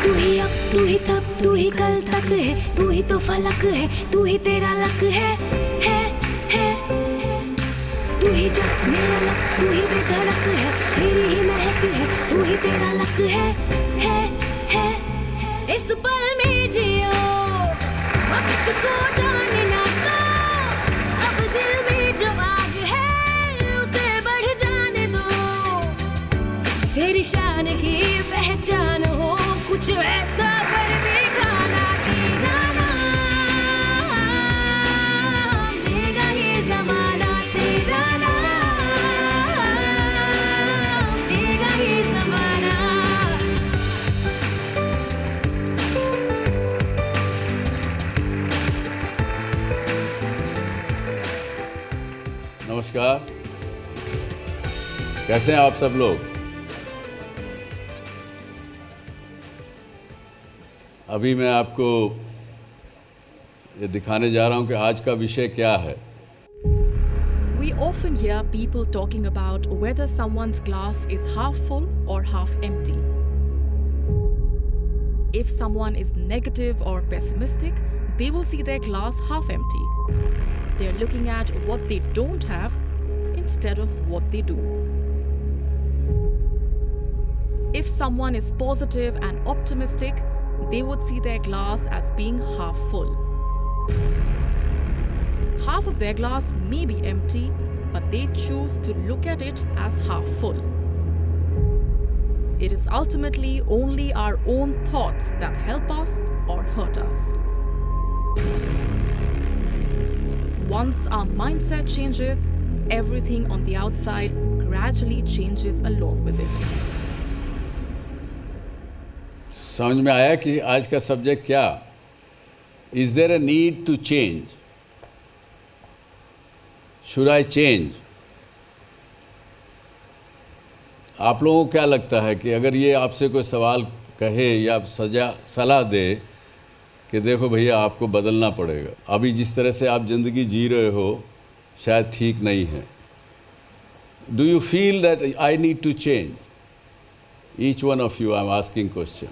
तू ही अब, तू ही तब, तू ही कल तक है, तू ही तो फलक है, तू ही तेरा लक है। तू ही जब मेरा लक, तू ही बेधड़क है, तेरी ही महक है, तू ही तेरा लक है। इस पल में जियो, वक्त को जानना तो, अब दिल में जो आग है उसे बढ़ जाने दो। तेरी शान की पहचान हो, कुछ ऐसा कर दिखाना कि गाना लेगा ये ज़माना, तेरा नाम लेगा ये ज़माना। नमस्कार, कैसे हैं आप सब लोग? अभी मैं आपको ये दिखाने जा रहा हूं कि आज का विषय क्या है। We often hear people talking about whether someone's glass is half full or half empty. If someone is negative or pessimistic, they will see their glass half empty. They're looking at what they don't have instead of what they do. If someone is positive and optimistic, they would see their glass as being half full. Half of their glass may be empty, but they choose to look at it as half full. It is ultimately only our own thoughts that help us or hurt us. Once our mindset changes, everything on the outside gradually changes along with it. समझ में आया कि आज का subject क्या? Is there a need to change? Should I change? आप लोगों को क्या लगता है कि अगर ये आपसे कोई सवाल कहे या सलाह दे कि देखो भैया आपको बदलना पड़ेगा, अभी जिस तरह से आप ज़िंदगी जी रहे हो शायद ठीक नहीं है। Do you feel that I need to change? Each one of you, I'm asking question.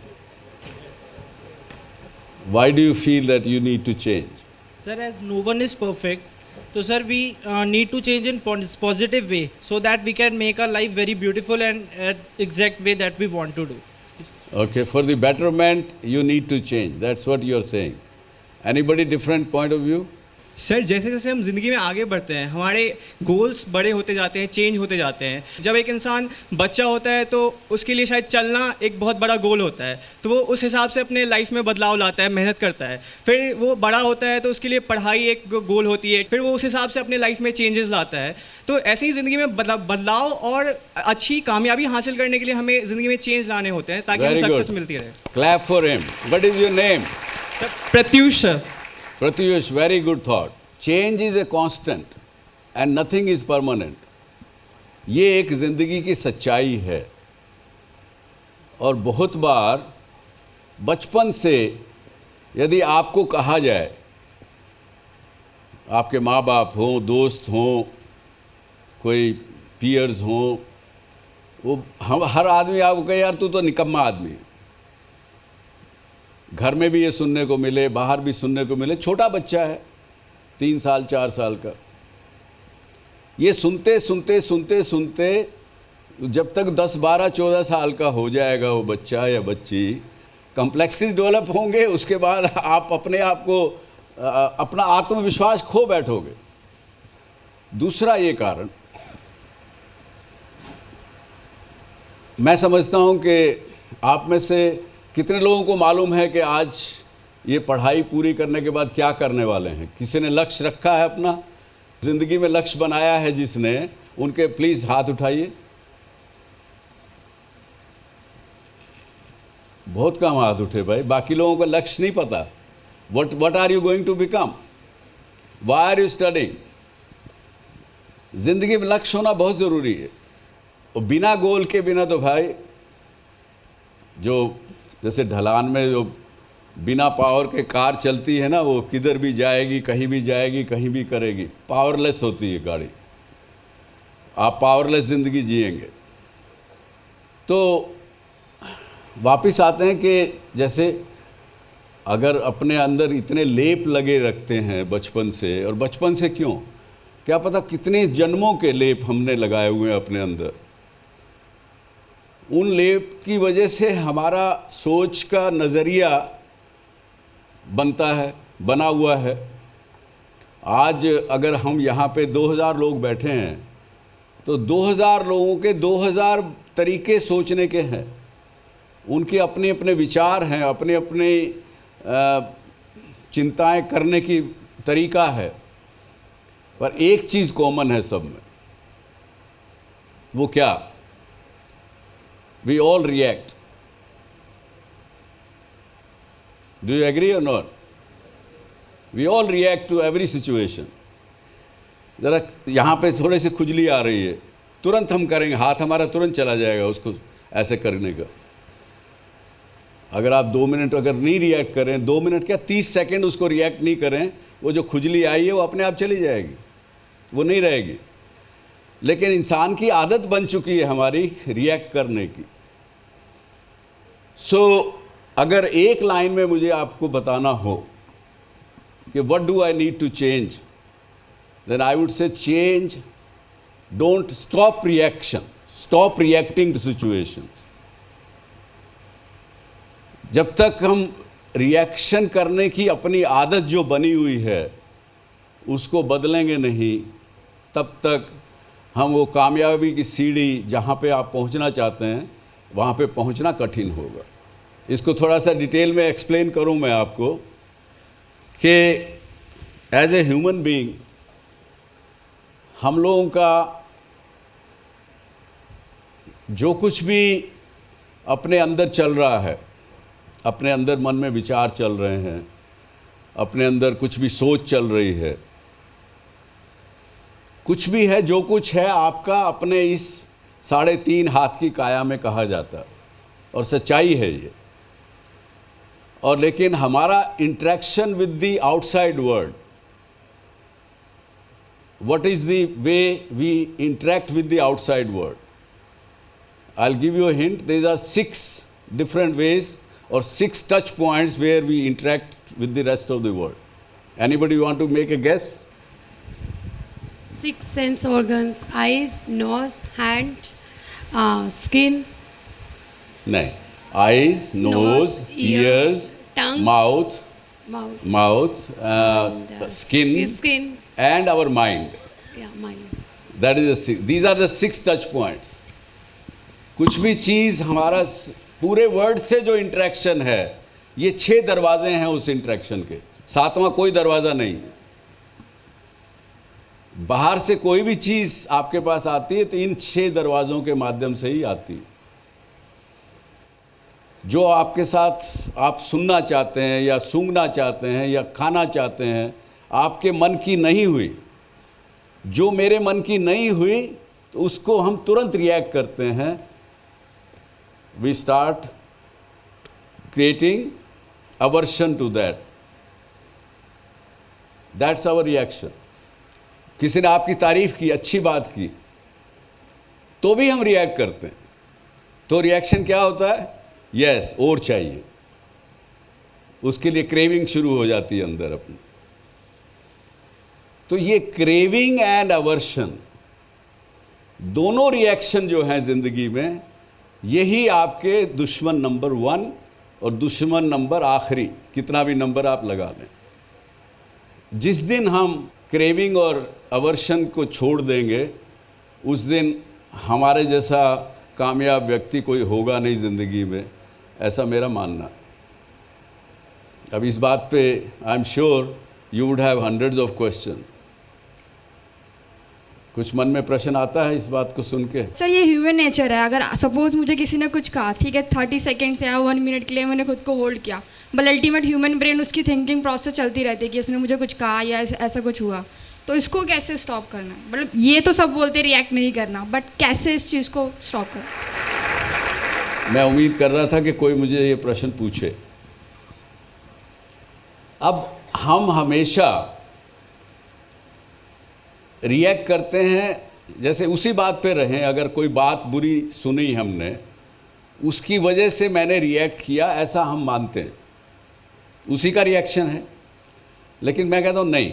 Why do you feel that you need to change? Sir, as no one is perfect, so sir, we need to change in positive way so that we can make our life very beautiful and exact way that we want to do. Okay, for the betterment, you need to change. That's what you're saying. Anybody different point of view? Sir, जैसे जैसे हम ज़िंदगी में आगे बढ़ते हैं हमारे goals बड़े होते जाते हैं, चेंज होते जाते हैं। जब एक इंसान बच्चा होता है तो उसके लिए शायद चलना एक बहुत बड़ा गोल होता है, तो वो उस हिसाब से अपने लाइफ में बदलाव लाता है, मेहनत करता है। फिर वो बड़ा होता है तो उसके लिए पढ़ाई एक गोल होती है, फिर वो उस हिसाब से अपने लाइफ में चेंजेस लाता है। तो ऐसे ही ज़िंदगी में बदलाव और अच्छी कामयाबी हासिल करने के लिए हमें ज़िंदगी में चेंज लाने होते हैं ताकि हमें सक्सेस मिलती रहे। Clap for him. What is your name? Sir, Pratyush sir. Pratyush, very good thought. Change is a constant and nothing is permanent. ये एक ज़िंदगी की सच्चाई है और बहुत बार बचपन से यदि आपको कहा जाए, आपके माँ बाप हों, दोस्त हों, कोई पीयर्स हों, वो हर आदमी आपको कहे यार तू तो निकम्मा आदमी है। घर में भी ये सुनने को मिले, बाहर भी सुनने को मिले। छोटा बच्चा है, 3 साल 4 साल का, ये सुनते सुनते सुनते सुनते जब तक 10 12 14 साल का हो जाएगा वो बच्चा या बच्ची, कॉम्प्लेक्सेस डेवलप होंगे। उसके बाद आप अपने आप को अपना आत्मविश्वास खो बैठोगे। दूसरा ये कारण मैं समझता हूँ कि आप में से कितने लोगों को मालूम है कि आज ये पढ़ाई पूरी करने के बाद क्या करने वाले हैं। किसी ने लक्ष्य रखा है, अपना ज़िंदगी में लक्ष्य बनाया है जिसने, उनके प्लीज़ हाथ उठाइए। बहुत कम हाथ उठे भाई, बाकी लोगों को लक्ष्य नहीं पता। What are you going to become, why are you studying. ज़िंदगी में लक्ष्य होना बहुत ज़रूरी है। और बिना गोल के बिना तो भाई, जो जैसे ढलान में जो बिना पावर के कार चलती है ना, वो किधर भी जाएगी, कहीं भी जाएगी, कहीं भी करेगी, पावरलेस होती है गाड़ी। आप पावरलेस ज़िंदगी जिएंगे। तो वापस आते हैं कि जैसे अगर अपने अंदर इतने लेप लगे रखते हैं बचपन से, और बचपन से क्यों, क्या पता कितने जन्मों के लेप हमने लगाए हुए हैं अपने अंदर, उन लेप की वजह से हमारा सोच का नज़रिया बनता है, बना हुआ है। आज अगर हम यहाँ पे 2000 लोग बैठे हैं तो 2000 लोगों के 2000 तरीके सोचने के हैं, उनके अपने अपने विचार हैं, अपने अपने चिंताएं करने की तरीका है, पर एक चीज़ कॉमन है सब में। वो क्या? We all react. Do you agree और not? We all react to every situation. ज़रा यहाँ पे थोड़े से खुजली आ रही है, तुरंत हम करेंगे, हाथ हमारा तुरंत चला जाएगा उसको ऐसे करने का। अगर आप 2 मिनट अगर नहीं रिएक्ट करें, 2 मिनट क्या 30 सेकंड उसको रिएक्ट नहीं करें, वो जो खुजली आई है वो अपने आप चली जाएगी, वो नहीं रहेगी। लेकिन इंसान की आदत बन चुकी है हमारी रिएक्ट करने की। अगर एक लाइन में मुझे आपको बताना हो कि what do I need to change, then I would say change, don't stop reaction, stop reacting to situations. जब तक हम रिएक्शन करने की अपनी आदत जो बनी हुई है उसको बदलेंगे नहीं, तब तक हम वो कामयाबी की सीढ़ी जहाँ पे आप पहुँचना चाहते हैं वहाँ पे पहुँचना कठिन होगा। इसको थोड़ा सा डिटेल में एक्सप्लेन करूँ मैं आपको कि एज ए ह्यूमन बीइंग हम लोगों का जो कुछ भी अपने अंदर चल रहा है, अपने अंदर मन में विचार चल रहे हैं, अपने अंदर कुछ भी सोच चल रही है, कुछ भी है, जो कुछ है आपका अपने इस 3.5 हाथ की काया में कहा जाता है, और सच्चाई है ये। और लेकिन हमारा interaction with the outside world, what is the way we interact with the outside world? I will give you a hint, there are 6 different ways or 6 touch points where we interact with the rest of the world. Anybody want to make a guess? 6 sense organs: eyes, nose, hand, skin. नहीं, eyes, nose, ears, tongue, mouth, and, skin, and our mind. Yeah, mind. That is the 6. These are the 6 touch points. कुछ भी चीज़ हमारा पूरे world से जो interaction है, ये 6 दरवाजे हैं उस इंटरेक्शन के, 7वां कोई दरवाज़ा नहीं है। बाहर से कोई भी चीज़ आपके पास आती है तो इन 6 दरवाज़ों के माध्यम से ही आती है। जो आपके साथ आप सुनना चाहते हैं या सूंघना चाहते हैं या खाना चाहते हैं, आपके मन की नहीं हुई, जो मेरे मन की नहीं हुई, तो उसको हम तुरंत रिएक्ट करते हैं। We start creating aversion to that. That's our reaction. किसी ने आपकी तारीफ की, अच्छी बात की, तो भी हम रिएक्ट करते हैं। तो रिएक्शन क्या होता है? यस, और चाहिए। उसके लिए क्रेविंग शुरू हो जाती है अंदर अपनी। तो ये क्रेविंग एंड अवर्शन दोनों रिएक्शन जो हैं ज़िंदगी में, यही आपके दुश्मन नंबर 1 और दुश्मन नंबर आखिरी, कितना भी नंबर आप लगा लें। जिस दिन हम क्रेविंग और अवर्शन को छोड़ देंगे, उस दिन हमारे जैसा कामयाब व्यक्ति कोई होगा नहीं ज़िंदगी में, ऐसा मेरा मानना। अब इस बात पे I am sure you would have hundreds of question. कुछ मन में प्रश्न आता है इस बात को सुन के? सर, ये ह्यूमन नेचर है। अगर सपोज मुझे किसी ने कुछ कहा, ठीक है, 30 सेकेंड्स या 1 मिनट के लिए मैंने खुद को होल्ड किया, बट अल्टीमेट ह्यूमन ब्रेन उसकी थिंकिंग प्रोसेस चलती रहती है कि उसने मुझे कुछ कहा या ऐसा कुछ हुआ, तो इसको कैसे स्टॉप करना है? मतलब ये तो सब बोलते रिएक्ट नहीं करना, बट कैसे इस चीज़ को स्टॉप करना? मैं उम्मीद कर रहा था कि कोई मुझे ये प्रश्न पूछे। अब हम हमेशा रिएक्ट करते हैं, जैसे उसी बात पे रहें, अगर कोई बात बुरी सुनी हमने, उसकी वजह से मैंने रिएक्ट किया, ऐसा हम मानते हैं, उसी का रिएक्शन है। लेकिन मैं कहता हूँ नहीं,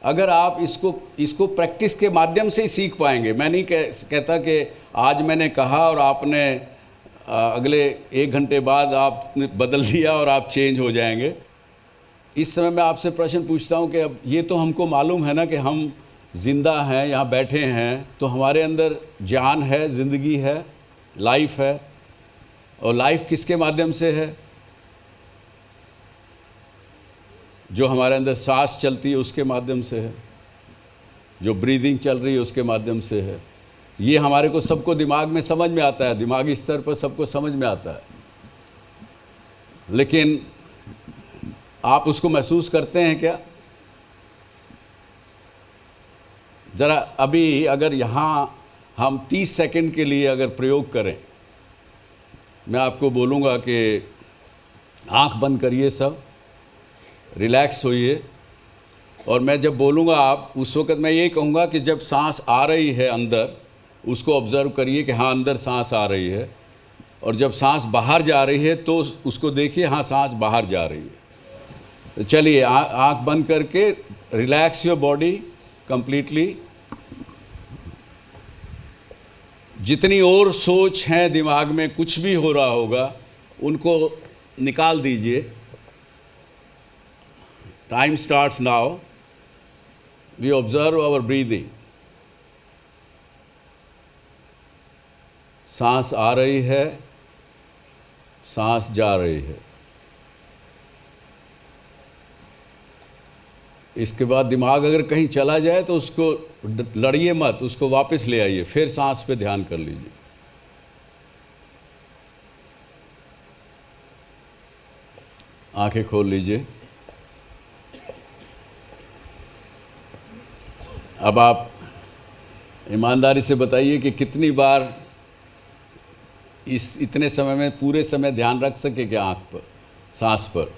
अगर आप इसको प्रैक्टिस के माध्यम से ही सीख पाएंगे। मैं नहीं कहता कि आज मैंने कहा और आपने अगले 1 घंटे बाद आपने बदल लिया और आप चेंज हो जाएंगे। इस समय मैं आपसे प्रश्न पूछता हूँ कि अब ये तो हमको मालूम है ना कि हम जिंदा हैं, यहाँ बैठे हैं, तो हमारे अंदर जान है, ज़िंदगी है, लाइफ है। और लाइफ किसके माध्यम से है? जो हमारे अंदर सांस चलती है उसके माध्यम से है, जो ब्रीदिंग चल रही है उसके माध्यम से है। ये हमारे को सबको दिमाग में समझ में आता है, दिमागी स्तर पर सबको समझ में आता है। लेकिन आप उसको महसूस करते हैं क्या? ज़रा अभी अगर यहाँ हम 30 सेकंड के लिए अगर प्रयोग करें, मैं आपको बोलूँगा कि आँख बंद करिए, सब रिलैक्स होइए, और मैं जब बोलूँगा आप उस वक़्त मैं ये कहूँगा कि जब सांस आ रही है अंदर, उसको ऑब्ज़र्व करिए कि हाँ अंदर सांस आ रही है, और जब सांस बाहर जा रही है तो उसको देखिए हाँ सांस बाहर जा रही है। तो चलिए आँख बंद करके रिलैक्स योर बॉडी कंप्लीटली। जितनी और सोच हैं दिमाग में, कुछ भी हो रहा होगा, उनको निकाल दीजिए। Time starts now. We observe our breathing. सांस आ रही है, सांस जा रही है। इसके बाद दिमाग अगर कहीं चला जाए तो उसको लड़िए मत, उसको वापस ले आइए, फिर सांस पे ध्यान कर लीजिए। आंखें खोल लीजिए। अब आप ईमानदारी से बताइए कि कितनी बार इस इतने समय में पूरे समय ध्यान रख सके क्या आंख पर, सांस पर?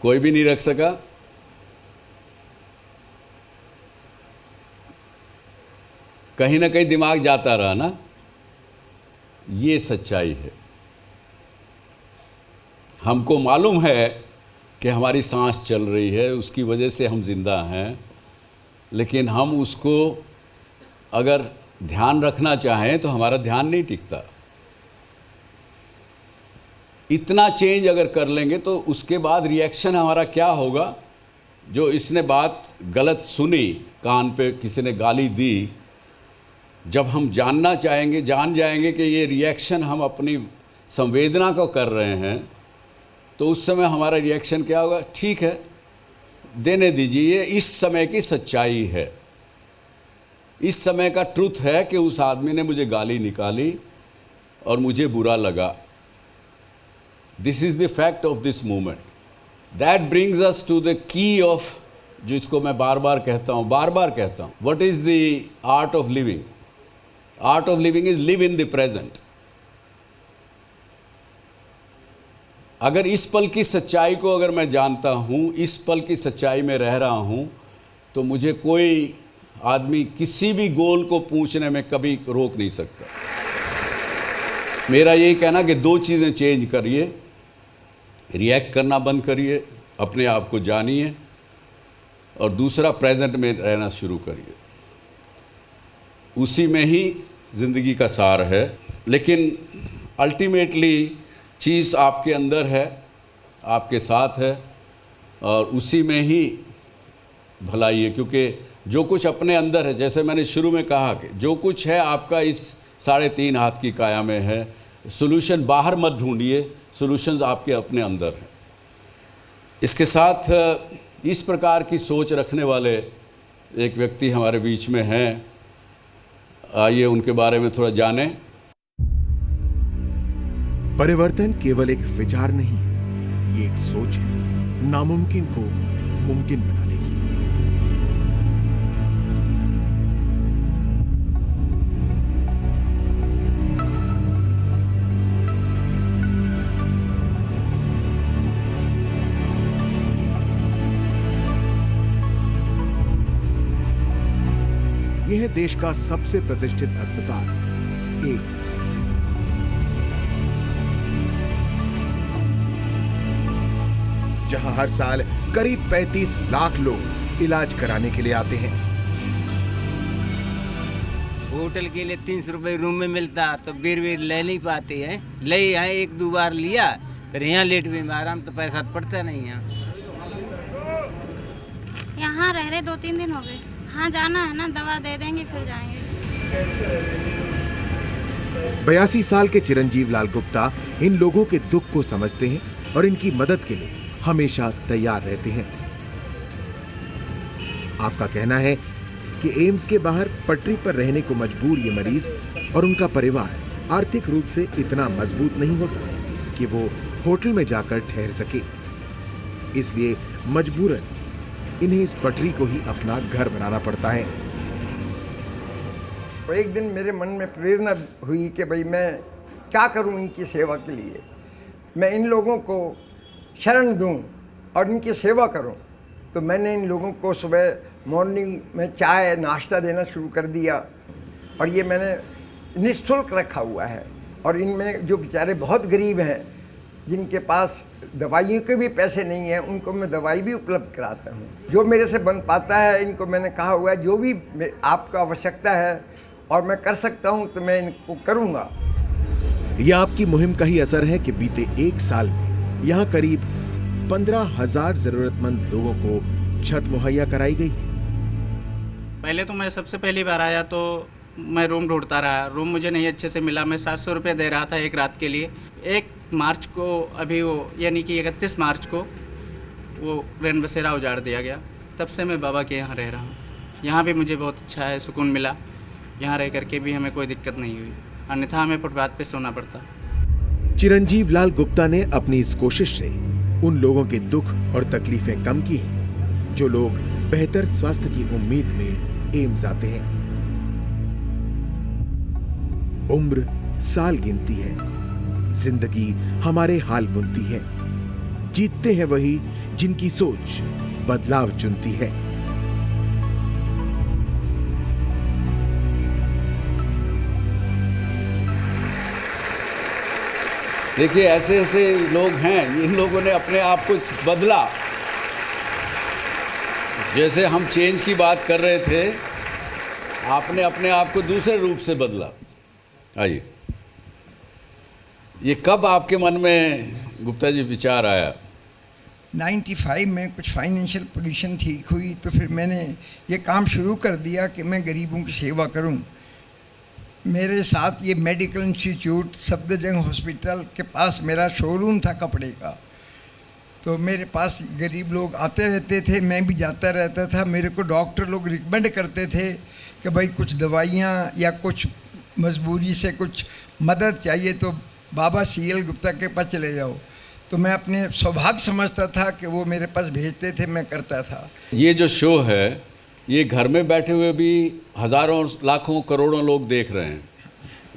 कोई भी नहीं रख सका? कहीं ना कहीं दिमाग जाता रहा ना। ये सच्चाई है। हमको मालूम है कि हमारी सांस चल रही है, उसकी वजह से हम जिंदा हैं, लेकिन हम उसको अगर ध्यान रखना चाहें तो हमारा ध्यान नहीं टिकता। इतना चेंज अगर कर लेंगे तो उसके बाद रिएक्शन हमारा क्या होगा? जो इसने बात गलत सुनी, कान पे किसी ने गाली दी, जब हम जानना चाहेंगे, जान जाएंगे कि ये रिएक्शन हम अपनी संवेदना को कर रहे हैं, तो उस समय हमारा रिएक्शन क्या होगा? ठीक है, देने दीजिए, ये इस समय की सच्चाई है, इस समय का ट्रुथ है कि उस आदमी ने मुझे गाली निकाली और मुझे बुरा लगा। This is the fact of this moment. That brings us to the key of, जिसको मैं बार बार कहता हूँ, what is the art of living? Art of living is live in the present. अगर इस पल की सच्चाई को अगर मैं जानता हूँ, इस पल की सच्चाई में रह रहा हूँ, तो मुझे कोई आदमी किसी भी गोल को पूछने में कभी रोक नहीं सकता। मेरा यही कहना कि 2 चीज़ें चेंज करिए, रिएक्ट करना बंद करिए, अपने आप को जानिए, और दूसरा प्रेजेंट में रहना शुरू करिए। उसी में ही ज़िंदगी का सार है। लेकिन अल्टीमेटली चीज़ आपके अंदर है, आपके साथ है, और उसी में ही भलाई है। क्योंकि जो कुछ अपने अंदर है, जैसे मैंने शुरू में कहा कि जो कुछ है आपका इस 3.5 हाथ की काया में है। सॉल्यूशन बाहर मत ढूंढिए, सॉल्यूशंस आपके अपने अंदर हैं। इसके साथ इस प्रकार की सोच रखने वाले एक व्यक्ति हमारे बीच में हैं। आइए उनके बारे में थोड़ा जानें। परिवर्तन केवल एक विचार नहीं, ये एक सोच है, नामुमकिन को मुमकिन बनाने की। यह है देश का सबसे प्रतिष्ठित अस्पताल, एम्स। जहां हर साल करीब 35 लाख लोग इलाज कराने के लिए आते हैं। होटल के लिए 300 रुपये रूम में मिलता तो बीर ले नहीं पाते हैं। ले यहाँ 1-2 बार लिया, फिर यहाँ लेट भी आराम तो पैसा पड़ता नहीं है। यहाँ रह रहे 2-3 दिन हो गए। हाँ जाना है ना, दवा दे देंगे फिर जाएंगे। 82 साल के चिरंजीव लाल गुप्ता इन लोगों के दुख को समझते हैं और इनकी मदद के लिए हमेशा तैयार रहते हैं। आपका कहना है कि एम्स के बाहर पटरी पर रहने को मजबूर ये मरीज और उनका परिवार आर्थिक रूप से इतना मजबूत नहीं होता कि वो होटल में जाकर ठहर सके, इसलिए मजबूरन इन्हें इस पटरी को ही अपना घर बनाना पड़ता है। तो एक दिन मेरे मन में प्रेरणा हुई कि भाई मैं क्या करूं इनकी सेवा के लिए, मैं इन लोगों को शरण दूं और इनकी सेवा करूं। तो मैंने इन लोगों को सुबह मॉर्निंग में चाय नाश्ता देना शुरू कर दिया और ये मैंने निःशुल्क रखा हुआ है। और इनमें जो बेचारे बहुत गरीब हैं, जिनके पास दवाइयों के भी पैसे नहीं हैं, उनको मैं दवाई भी उपलब्ध कराता हूँ। जो मेरे से बन पाता है, इनको मैंने कहा हुआ है जो भी आपको आवश्यकता है और मैं कर सकता हूँ तो मैं इनको करूँगा। यह आपकी मुहिम का ही असर है कि बीते 1 साल में यहाँ करीब 15,000 जरूरतमंद लोगों को छत मुहैया कराई गई। पहले तो मैं सबसे पहली बार आया तो मैं रूम ढूंढता रहा, रूम मुझे नहीं अच्छे से मिला। मैं 700 रुपये दे रहा था एक रात के लिए। 1 मार्च को अभी वो यानी कि 31 मार्च को वो रैन बसेरा उजाड़ दिया गया। तब से मैं बाबा के यहाँ रह रहा हूँ। यहाँ भी मुझे बहुत अच्छा है, सुकून मिला। यहाँ रह करके भी हमें कोई दिक्कत नहीं हुई, अन्यथा हमें फुटपाथ पे सोना पड़ता। चिरंजीव लाल गुप्ता ने अपनी इस कोशिश से उन लोगों के दुख और तकलीफें कम की हैं जो लोग बेहतर स्वास्थ्य की उम्मीद में एम्स आते हैं। उम्र साल गिनती है, जिंदगी हमारे हाल बुनती है। जीतते हैं वही जिनकी सोच बदलाव चुनती है। देखिए ऐसे ऐसे लोग हैं, इन लोगों ने अपने आप को बदला। जैसे हम चेंज की बात कर रहे थे, आपने अपने आप को दूसरे रूप से बदला। आइए, ये कब आपके मन में गुप्ता जी विचार आया? 95 में कुछ फाइनेंशियल पोजीशन ठीक हुई तो फिर मैंने ये काम शुरू कर दिया कि मैं गरीबों की सेवा करूं। मेरे साथ ये मेडिकल इंस्टीट्यूट सफदरजंग हॉस्पिटल के पास मेरा शोरूम था कपड़े का, तो मेरे पास गरीब लोग आते रहते थे, मैं भी जाता रहता था। मेरे को डॉक्टर लोग रिकमेंड करते थे कि भाई कुछ दवाइयाँ या कुछ मजबूरी से कुछ मदद चाहिए तो बाबा CL गुप्ता के पास चले जाओ। तो मैं अपने सौभाग्य समझता था कि वो मेरे पास भेजते थे, मैं करता था। ये जो शो है, ये घर में बैठे हुए भी हज़ारों लाखों करोड़ों लोग देख रहे हैं।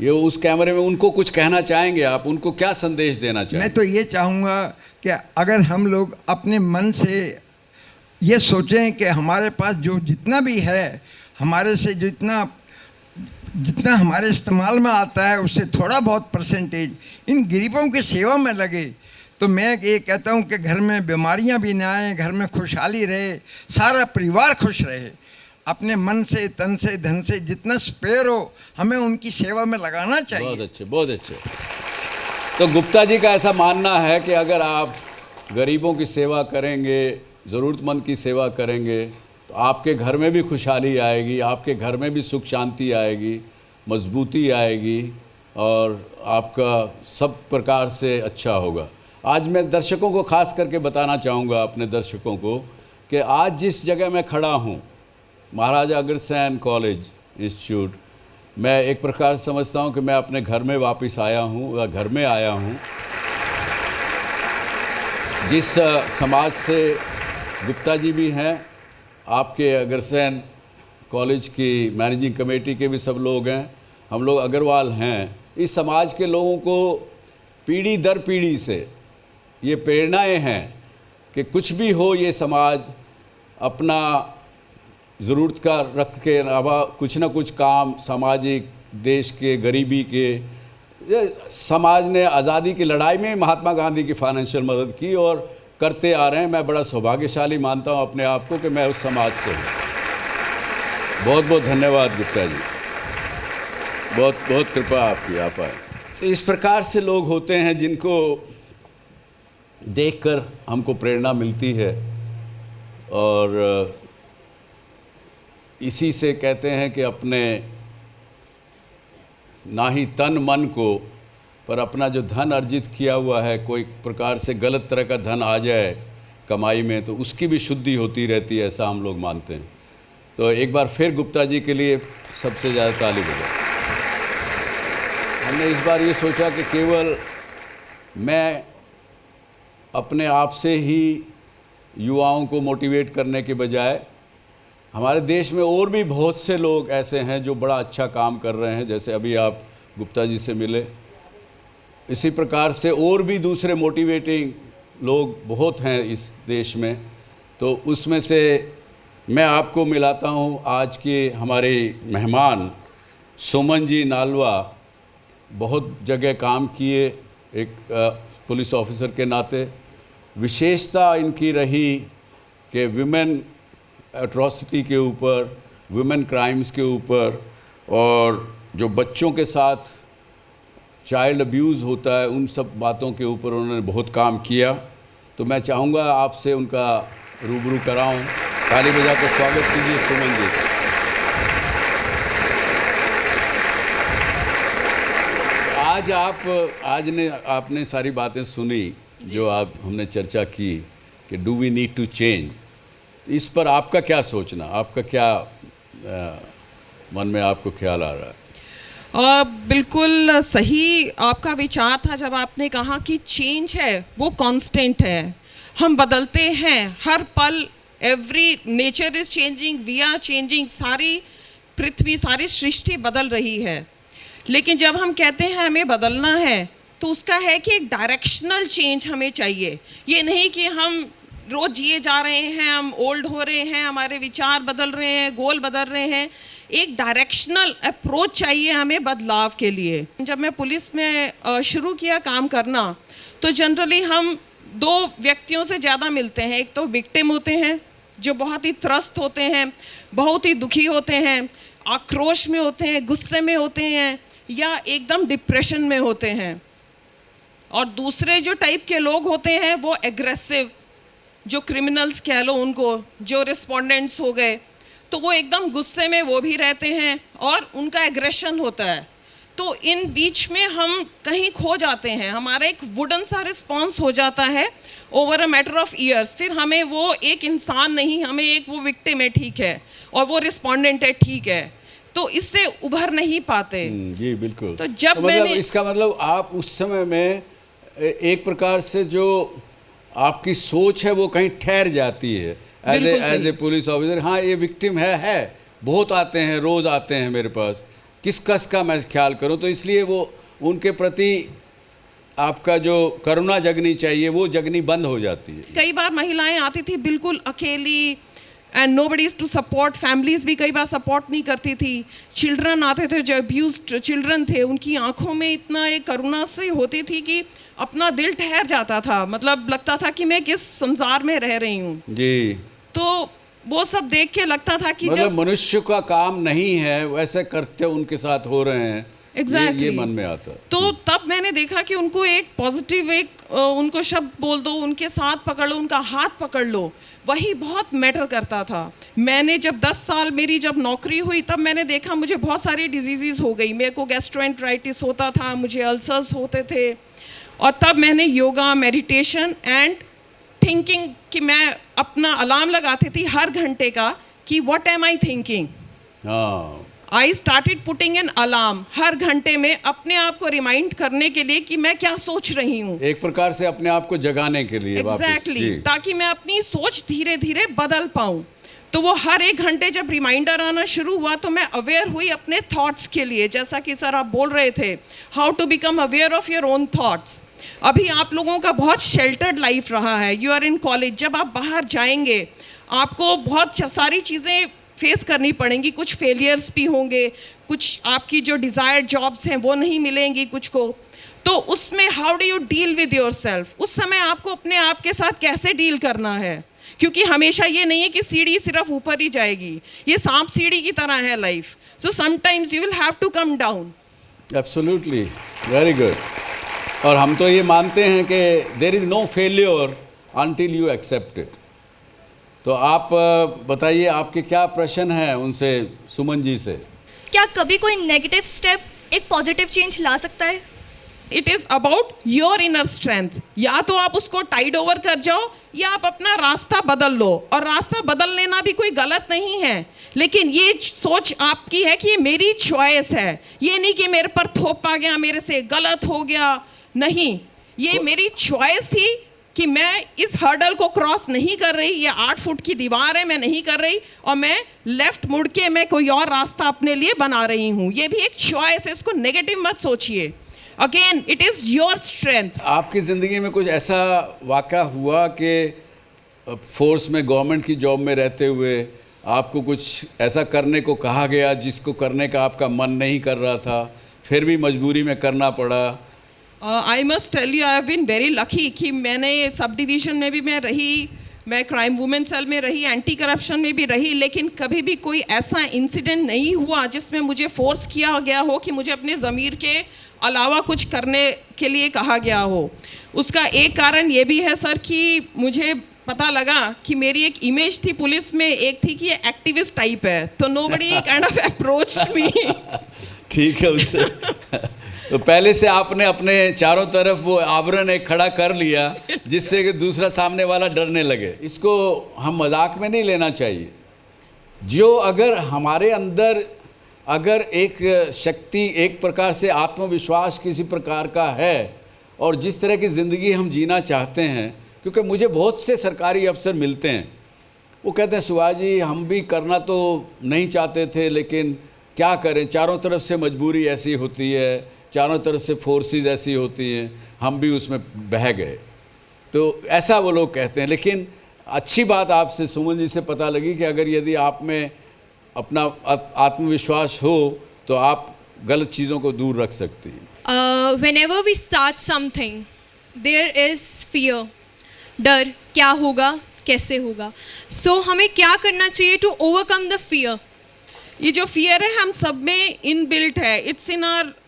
ये उस कैमरे में उनको कुछ कहना चाहेंगे आप? उनको क्या संदेश देना चाहेंगे? मैं तो ये चाहूँगा कि अगर हम लोग अपने मन से ये सोचें कि हमारे पास जो जितना भी है, हमारे से जितना हमारे इस्तेमाल में आता है उससे थोड़ा बहुत परसेंटेज इन गरीबों की सेवा में लगे, तो मैं ये कहता हूँ कि घर में बीमारियाँ भी ना आए, घर में खुशहाली रहे, सारा परिवार खुश रहे। अपने मन से, तन से, धन से जितना स्पेयर हो हमें उनकी सेवा में लगाना चाहिए। बहुत अच्छे, बहुत अच्छे। तो गुप्ता जी का ऐसा मानना है कि अगर आप गरीबों की सेवा करेंगे, ज़रूरतमंद की सेवा करेंगे, तो आपके घर में भी खुशहाली आएगी, आपके घर में भी सुख शांति आएगी, मजबूती आएगी और आपका सब प्रकार से अच्छा होगा। आज मैं दर्शकों को खास करके बताना चाहूँगा, अपने दर्शकों को, कि आज जिस जगह मैं खड़ा हूँ, महाराजा अग्रसेन कॉलेज इंस्टीट्यूट, मैं एक प्रकार से समझता हूँ कि मैं अपने घर में वापस आया हूँ या घर में आया हूँ। जिस समाज से गुप्ता जी भी हैं, आपके अग्रसेन कॉलेज की मैनेजिंग कमेटी के भी सब लोग हैं, हम लोग अग्रवाल हैं। इस समाज के लोगों को पीढ़ी दर पीढ़ी से ये प्रेरणाएं हैं कि कुछ भी हो, ये समाज अपना ज़रूरत का रख के अलावा कुछ ना कुछ काम सामाजिक देश के गरीबी के, समाज ने आज़ादी की लड़ाई में महात्मा गांधी की फाइनेंशियल मदद की और करते आ रहे हैं। मैं बड़ा सौभाग्यशाली मानता हूं अपने आप को कि मैं उस समाज से हूं। बहुत बहुत धन्यवाद गुप्ता जी, बहुत बहुत कृपा आपकी, आप आए। तो इस प्रकार से लोग होते हैं जिनको देखकर हमको प्रेरणा मिलती है, और इसी से कहते हैं कि अपने ना ही तन मन को, पर अपना जो धन अर्जित किया हुआ है, कोई प्रकार से गलत तरह का धन आ जाए कमाई में तो उसकी भी शुद्धि होती रहती है, ऐसा हम लोग मानते हैं। तो एक बार फिर गुप्ता जी के लिए सबसे ज़्यादा ताली बजाएं। हमने इस बार ये सोचा कि केवल मैं अपने आप से ही युवाओं को मोटिवेट करने के बजाय हमारे देश में और भी बहुत से लोग ऐसे हैं जो बड़ा अच्छा काम कर रहे हैं, जैसे अभी आप गुप्ता जी से मिले, इसी प्रकार से और भी दूसरे मोटिवेटिंग लोग बहुत हैं इस देश में। तो उसमें से मैं आपको मिलाता हूं आज के हमारे मेहमान सुमन जी नालवा। बहुत जगह काम किए एक पुलिस ऑफिसर के नाते। विशेषता इनकी रही कि विमेन एट्रॉसिटी के ऊपर, विमेन क्राइम्स के ऊपर, और जो बच्चों के साथ चाइल्ड अब्यूज़ होता है उन सब बातों के ऊपर उन्होंने बहुत काम किया। तो मैं चाहूँगा आपसे उनका रूबरू कराऊं। ताली बजा कर स्वागत कीजिए सुमन जी। आपने सारी बातें सुनी जो हमने चर्चा की कि do we need to change, इस पर आपका क्या सोचना, आपका क्या मन में आपको ख्याल आ रहा है? बिल्कुल सही आपका विचार था जब आपने कहा कि चेंज है वो कांस्टेंट है, हम बदलते हैं हर पल, every nature is changing, we are changing, सारी पृथ्वी, सारी सृष्टि बदल रही है। लेकिन जब हम कहते हैं हमें बदलना है तो उसका है कि एक डायरेक्शनल चेंज हमें चाहिए। ये नहीं कि हम रोज़ जिए जा रहे हैं, हम ओल्ड हो रहे हैं, हमारे विचार बदल रहे हैं, गोल बदल रहे हैं। एक डायरेक्शनल अप्रोच चाहिए हमें बदलाव के लिए। जब मैं पुलिस में शुरू किया काम करना तो जनरली हम दो व्यक्तियों से ज़्यादा मिलते हैं। एक तो विक्टिम होते हैं जो बहुत ही त्रस्त होते हैं, बहुत ही दुखी होते हैं, आक्रोश में होते हैं, गुस्से में होते हैं, या एकदम डिप्रेशन में होते हैं। और दूसरे जो टाइप के लोग होते हैं वो एग्रेसिव, जो क्रिमिनल्स कह लो उनको, जो रिस्पोंडेंट्स हो गए, तो वो एकदम गुस्से में वो भी रहते हैं और उनका एग्रेशन होता है। तो इन बीच में हम कहीं खो जाते हैं, हमारा एक वुडन सा रिस्पॉन्स हो जाता है over a matter of years. फिर हमें वो एक इंसान नहीं, हमें एक वो विक्टिम है ठीक है और वो रिस्पोंडेंट है ठीक है, तो इससे उभर नहीं पाते। जी बिल्कुल। तो जब मतलब मैंने इसका मतलब आप उस समय में एक प्रकार से जो आपकी सोच है वो कहीं ठहर जाती है एज ए पुलिस ऑफिसर। हाँ ये विक्टिम है, बहुत आते हैं, रोज़ आते हैं मेरे पास, किसका मैं ख्याल करूं। तो इसलिए वो उनके प्रति आपका जो करुणा जगनी चाहिए वो जगनी बंद हो जाती है। कई बार महिलाएं आती थी बिल्कुल अकेली and nobody is to support, families भी कई बार सपोर्ट नहीं करती थी। चिल्ड्रन आते थे जो अब्यूज्ड चिल्ड्रन थे, उनकी आंखों में इतना एक करुणा से होती थी कि अपना दिल ठहर जाता था, मतलब लगता था कि मैं किस संसार में रह रही हूँ जी। तो वो सब देख के लगता था कि मतलब मनुष्य का काम नहीं है, वैसे करते उनके साथ हो रहे हैं। Exactly. ये मन में आता। तो तब मैंने देखा कि उनको एक पॉजिटिव, एक उनको शब्द बोल दो, उनके साथ पकड़ लो, उनका हाथ पकड़ लो, वही बहुत मैटर करता था। मैंने जब 10 साल मेरी जब नौकरी हुई तब मैंने देखा मुझे बहुत सारी डिजीज़ हो गई। मेरे को गैस्ट्रोएंटराइटिस होता था, मुझे अल्सर्स होते थे, और तब मैंने योगा, मेडिटेशन एंड थिंकिंग कि मैं अपना अलार्म लगाती थी हर घंटे का कि what am I thinking. I started putting an alarm हर घंटे में अपने आप को रिमाइंड करने के लिए कि मैं क्या सोच रही हूँ, एक प्रकार से अपने आप को जगाने के लिए। एग्जैक्टली ताकि मैं अपनी सोच धीरे धीरे बदल पाऊँ। तो वो हर एक घंटे जब रिमाइंडर आना शुरू हुआ तो मैं अवेयर हुई अपने थॉट्स के लिए, जैसा कि सर आप बोल रहे थे, how to become aware of your own thoughts. अभी आप लोगों का बहुत शेल्टर्ड लाइफ रहा है, यू आर इन कॉलेज, जब आप बाहर जाएंगे आपको बहुत सारी चीज़ें फेस करनी पड़ेंगी, कुछ फेलियर्स भी होंगे, कुछ आपकी जो डिज़ायर्ड जॉब्स हैं वो नहीं मिलेंगी कुछ को, तो उसमें how do you deal with yourself? उस समय आपको अपने आप के साथ कैसे डील करना है? क्योंकि हमेशा ये नहीं है कि सीढ़ी सिर्फ ऊपर ही जाएगी, ये सांप सीढ़ी की तरह है life, so sometimes you will have to come down. Absolutely, very good. और हम तो ये मानते हैं कि there is no failure until you accept it. तो आप बताइए, आपके क्या प्रश्न हैं उनसे, सुमन जी से? क्या कभी कोई नेगेटिव स्टेप एक पॉजिटिव चेंज ला सकता है? It is about your inner strength. या तो आप उसको टाइड ओवर कर जाओ या आप अपना रास्ता बदल लो, और रास्ता बदल लेना भी कोई गलत नहीं है, लेकिन ये सोच आपकी है कि ये मेरी चॉइस है, ये नहीं कि मेरे पर थोपा गया, मेरे से गलत हो गया, नहीं, ये मेरी चॉइस थी कि मैं इस हर्डल को क्रॉस नहीं कर रही, ये 8 फुट की दीवार है, मैं नहीं कर रही, और मैं लेफ्ट मुड़ के मैं कोई और रास्ता अपने लिए बना रही हूँ। ये भी एक चॉइस है, इसको नेगेटिव मत सोचिए। Again it is your strength. आपकी ज़िंदगी में कुछ ऐसा वाक़या हुआ कि फोर्स में, गवर्नमेंट की जॉब में रहते हुए आपको कुछ ऐसा करने को कहा गया जिसको करने का आपका मन नहीं कर रहा था, फिर भी मजबूरी में करना पड़ा? I must tell you, I have been very lucky कि मैंने सब डिवीज़न में भी मैं रही, मैं क्राइम वुमेन सेल में रही, एंटी करप्शन में भी रही, लेकिन कभी भी कोई ऐसा इंसिडेंट नहीं हुआ जिसमें मुझे फोर्स किया गया हो कि मुझे अपने ज़मीर के अलावा कुछ करने के लिए कहा गया हो। उसका एक कारण ये भी है सर कि मुझे पता लगा कि मेरी एक इमेज थी पुलिस में, एक थी कि ये एक्टिविस्ट टाइप है, तो नोबडी काइंड ऑफ अप्रोच्ड मी। ठीक है, उससे तो पहले से आपने अपने चारों तरफ वो आवरण एक खड़ा कर लिया जिससे कि दूसरा सामने वाला डरने लगे। इसको हम मजाक में नहीं लेना चाहिए। जो अगर हमारे अंदर अगर एक शक्ति, एक प्रकार से आत्मविश्वास किसी प्रकार का है, और जिस तरह की ज़िंदगी हम जीना चाहते हैं, क्योंकि मुझे बहुत से सरकारी अफसर मिलते हैं, वो कहते हैं सुभाष जी हम भी करना तो नहीं चाहते थे, लेकिन क्या करें, चारों तरफ से मजबूरी ऐसी होती है, चारों तरफ से फोर्सेस ऐसी होती हैं, हम भी उसमें बह गए। तो ऐसा वो लोग कहते हैं। लेकिन अच्छी बात आपसे, सुमन जी से पता लगी कि अगर यदि आप में अपना आत्मविश्वास हो तो आप गलत चीज़ों को दूर रख सकती हैं। Whenever we start something, there is fear. डर, क्या होगा, कैसे होगा। So हमें क्या करना चाहिए to overcome the fear? ये जो फियर है हम सब में इनबिल्ट है, it's in our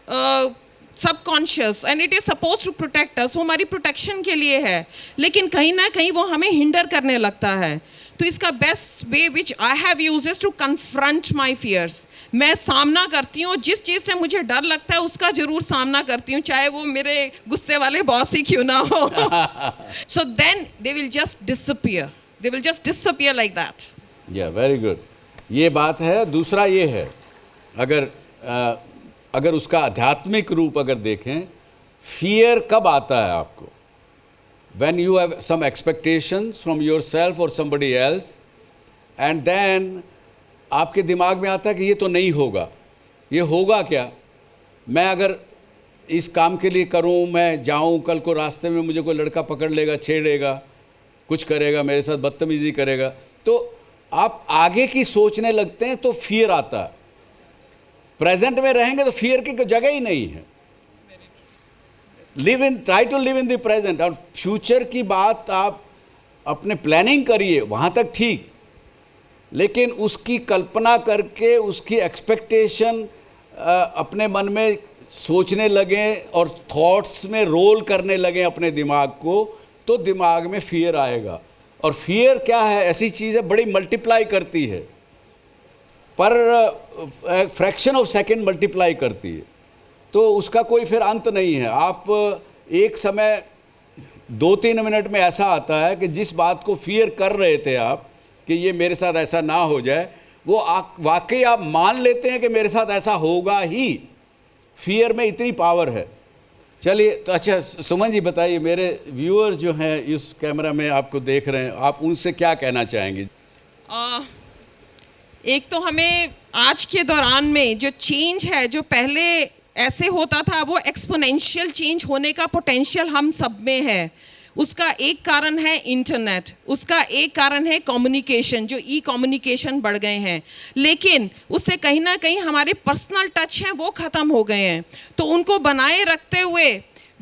subconscious and it is suppose to protect us, वो हमारी प्रोटेक्शन के लिए है, लेकिन कहीं ना कहीं वो हमें हिंडर करने लगता है। तो इसका best way which I have used is to confront my fears. मैं सामना करती हूँ, जिस चीज़ से मुझे डर लगता है उसका ज़रूर सामना करती हूँ, चाहे वो मेरे गुस्से वाले बॉस ही क्यों ना हो। So then they will just disappear, they will just disappear like that. Yeah very good, ये बात है। दूसरा ये है, अगर उसका आध्यात्मिक रूप अगर देखें, फियर कब आता है आपको? when you have some expectations from yourself or somebody else, and then आपके दिमाग में आता है कि ये तो नहीं होगा, ये होगा क्या, मैं अगर इस काम के लिए करूं, मैं जाऊं, कल को रास्ते में मुझे कोई लड़का पकड़ लेगा, छेड़ेगा, कुछ करेगा, मेरे साथ बदतमीजी करेगा, तो आप आगे की सोचने लगते हैं, तो फियर आता है। प्रेजेंट में रहेंगे तो फियर की जगह ही नहीं है। Try to live in the present. और फ्यूचर की बात आप अपने प्लानिंग करिए, वहाँ तक ठीक, लेकिन उसकी कल्पना करके उसकी एक्सपेक्टेशन अपने मन में सोचने लगें और थॉट्स में रोल करने लगें अपने दिमाग को, तो दिमाग में फियर आएगा। और फियर क्या है, ऐसी चीज़ है, बड़ी मल्टीप्लाई करती है, पर फ्रैक्शन ऑफ सेकंड मल्टीप्लाई करती है, तो उसका कोई फिर अंत नहीं है। आप एक समय 2-3 मिनट में ऐसा आता है कि जिस बात को फियर कर रहे थे आप कि ये मेरे साथ ऐसा ना हो जाए, वो वाकई आप मान लेते हैं कि मेरे साथ ऐसा होगा ही। फियर में इतनी पावर है। चलिए, तो अच्छा सुमन जी बताइए, मेरे व्यूअर्स जो हैं इस कैमरा में आपको देख रहे हैं, आप उनसे क्या कहना चाहेंगे? एक तो हमें आज के दौरान में जो चेंज है, जो पहले ऐसे होता था, वो एक्सपोनेंशियल चेंज होने का पोटेंशियल हम सब में है। उसका एक कारण है इंटरनेट, उसका एक कारण है कम्युनिकेशन, जो ई कम्युनिकेशन बढ़ गए हैं, लेकिन उससे कहीं ना कहीं हमारे पर्सनल टच हैं वो ख़त्म हो गए हैं। तो उनको बनाए रखते हुए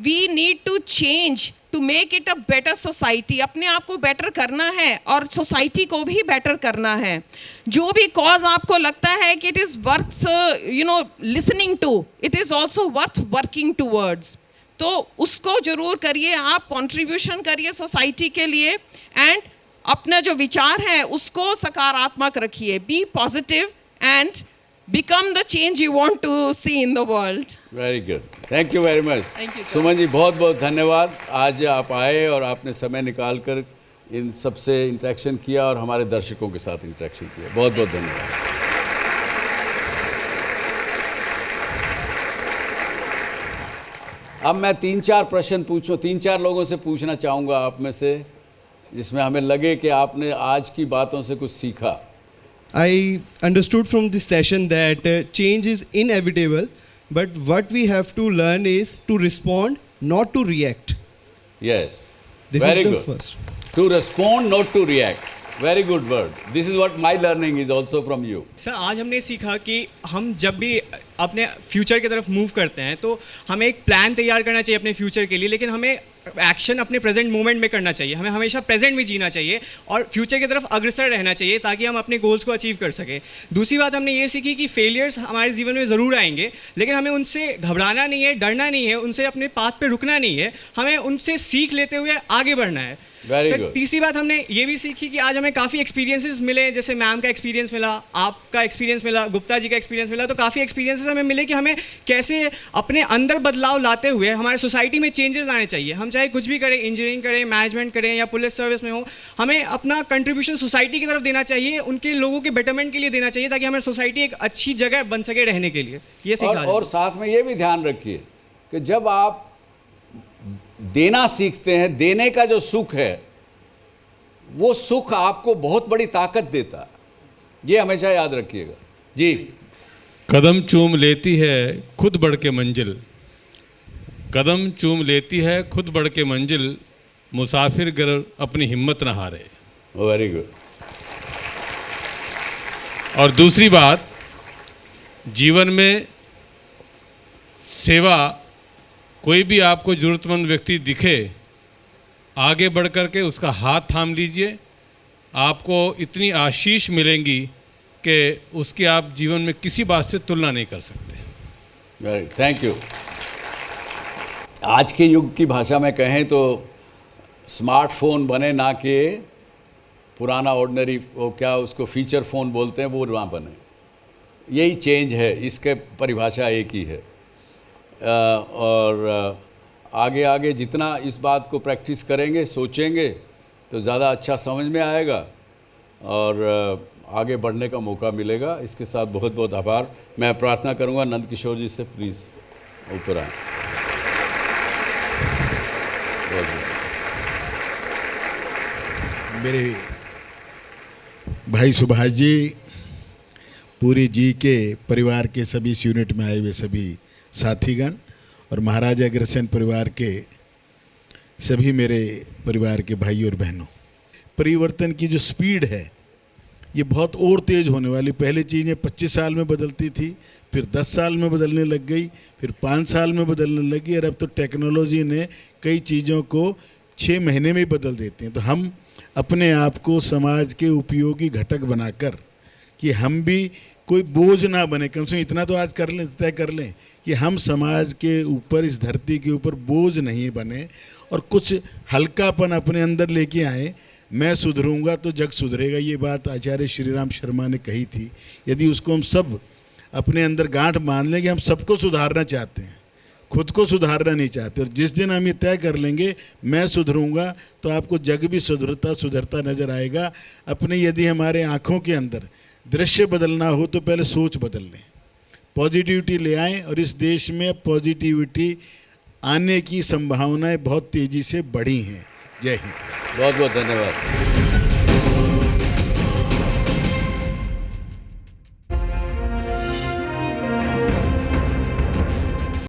we need to change to make it a better society. अपने आप को बेटर करना है और सोसाइटी को भी बेटर करना है। जो भी कॉज आपको लगता है कि it is worth listening to, it is also worth working towards, तो उसको ज़रूर करिए, आप कंट्रीब्यूशन करिए सोसाइटी के लिए, एंड अपना जो विचार है उसको सकारात्मक रखिए। Be positive and become the change you want to see in the world. Very good. Thank you very much. Thank you, sir. Suman ji बहुत बहुत धन्यवाद। आज आप आए और आपने समय निकाल कर इन सबसे इंटरेक्शन किया और हमारे दर्शकों के साथ इंटरेक्शन किया। बहुत बहुत धन्यवाद। अब मैं 3-4 प्रश्न पूछूं, 3-4 लोगों से पूछना चाहूँगा आप में से, जिसमें हमें लगे कि आपने आज की बातों से कुछ सीखा। I understood from this session that change is inevitable, but what we have to learn is to respond, not to react. Yes. This Very is the good. first. To respond, not to react. Very good word. This is what my learning is also from you. Sir आज हमने सीखा कि हम जब भी अपने future की तरफ मूव करते हैं तो हमें एक प्लान तैयार करना चाहिए अपने फ्यूचर के लिए, लेकिन हमें एक्शन अपने प्रेजेंट मोमेंट में करना चाहिए। हमें हमेशा प्रेजेंट में जीना चाहिए और फ्यूचर की तरफ अग्रसर रहना चाहिए ताकि हम अपने गोल्स को अचीव कर सकें। दूसरी बात हमने ये सीखी कि फेलियर्स हमारे जीवन में ज़रूर आएंगे, लेकिन हमें उनसे घबराना नहीं है, डरना नहीं है, उनसे अपने पाथ पे रुकना नहीं है, हमें उनसे सीख लेते हुए आगे बढ़ना है। सर तीसरी बात हमने ये भी सीखी कि आज हमें काफ़ी एक्सपीरियंसेस मिले, जैसे मैम का एक्सपीरियंस मिला, आपका एक्सपीरियंस मिला, गुप्ता जी का एक्सपीरियंस मिला, तो काफ़ी एक्सपीरियंसेस हमें मिले कि हमें कैसे अपने अंदर बदलाव लाते हुए हमारे सोसाइटी में चेंजेस लाने चाहिए। हम चाहे कुछ भी करें, इंजीनियरिंग करें, मैनेजमेंट करें या पुलिस सर्विस में हो, हमें अपना कंट्रीब्यूशन सोसाइटी की तरफ देना चाहिए, उनके लोगों के बेटरमेंट के लिए देना चाहिए, ताकि हमारी सोसाइटी एक अच्छी जगह बन सके रहने के लिए। ये सीखा। और साथ में ये भी ध्यान रखिए कि जब आप देना सीखते हैं, देने का जो सुख है वो सुख आपको बहुत बड़ी ताकत देता है। ये हमेशा याद रखिएगा जी। कदम चूम लेती है खुद बढ़ के मंजिल, कदम चूम लेती है खुद बढ़ के मंजिल, मुसाफिर गर अपनी हिम्मत न हारे। Very good. और दूसरी बात, जीवन में सेवा, कोई भी आपको ज़रूरतमंद व्यक्ति दिखे, आगे बढ़ कर के उसका हाथ थाम लीजिए। आपको इतनी आशीष मिलेंगी कि उसकी आप जीवन में किसी बात से तुलना नहीं कर सकते। Very thank you. आज के युग की भाषा में कहें तो स्मार्टफोन बने ना कि पुराना ऑर्डिनरी वो क्या उसको फीचर फ़ोन बोलते हैं वो ना बने। यही चेंज है, इसके परिभाषा एक ही है। और आगे आगे जितना इस बात को प्रैक्टिस करेंगे, सोचेंगे, तो ज़्यादा अच्छा समझ में आएगा और आगे बढ़ने का मौका मिलेगा। इसके साथ बहुत बहुत आभार। मैं प्रार्थना करूंगा नंद किशोर जी से, प्लीज़ ऊपर आए। मेरे भाई सुभाष जी, पूरी जी के परिवार के सभी इस यूनिट में आए हुए सभी साथीगण और महाराजा अग्रसेन परिवार के सभी मेरे परिवार के भाई और बहनों, परिवर्तन की जो स्पीड है ये बहुत और तेज़ होने वाली। पहले चीज़ें 25 साल में बदलती थी, फिर 10 साल में बदलने लग गई, फिर 5 साल में बदलने लगी, और अब तो टेक्नोलॉजी ने कई चीज़ों को 6 महीने में ही बदल देती हैं। तो हम अपने आप को समाज के उपयोगी घटक बनाकर कि हम भी कोई बोझ ना बने, कम से कम इतना तो आज कर लें, तय कर लें कि हम समाज के ऊपर, इस धरती के ऊपर बोझ नहीं बने और कुछ हल्कापन अपने अंदर लेके आए। मैं सुधरूंगा तो जग सुधरेगा, ये बात आचार्य श्री राम शर्मा ने कही थी। यदि उसको हम सब अपने अंदर गांठ बांध लें कि हम सबको सुधारना चाहते हैं, खुद को सुधारना नहीं चाहते, और जिस दिन हम ये तय कर लेंगे मैं सुधरूंगा, तो आपको जग भी सुधरता नज़र आएगा। अपने यदि हमारे आँखों के अंदर दृश्य बदलना हो तो पहले सोच बदल लें, पॉजिटिविटी ले आएँ, और इस देश में पॉजिटिविटी आने की संभावनाएं बहुत तेज़ी से बढ़ी हैं। जय हिंद। बहुत बहुत धन्यवाद।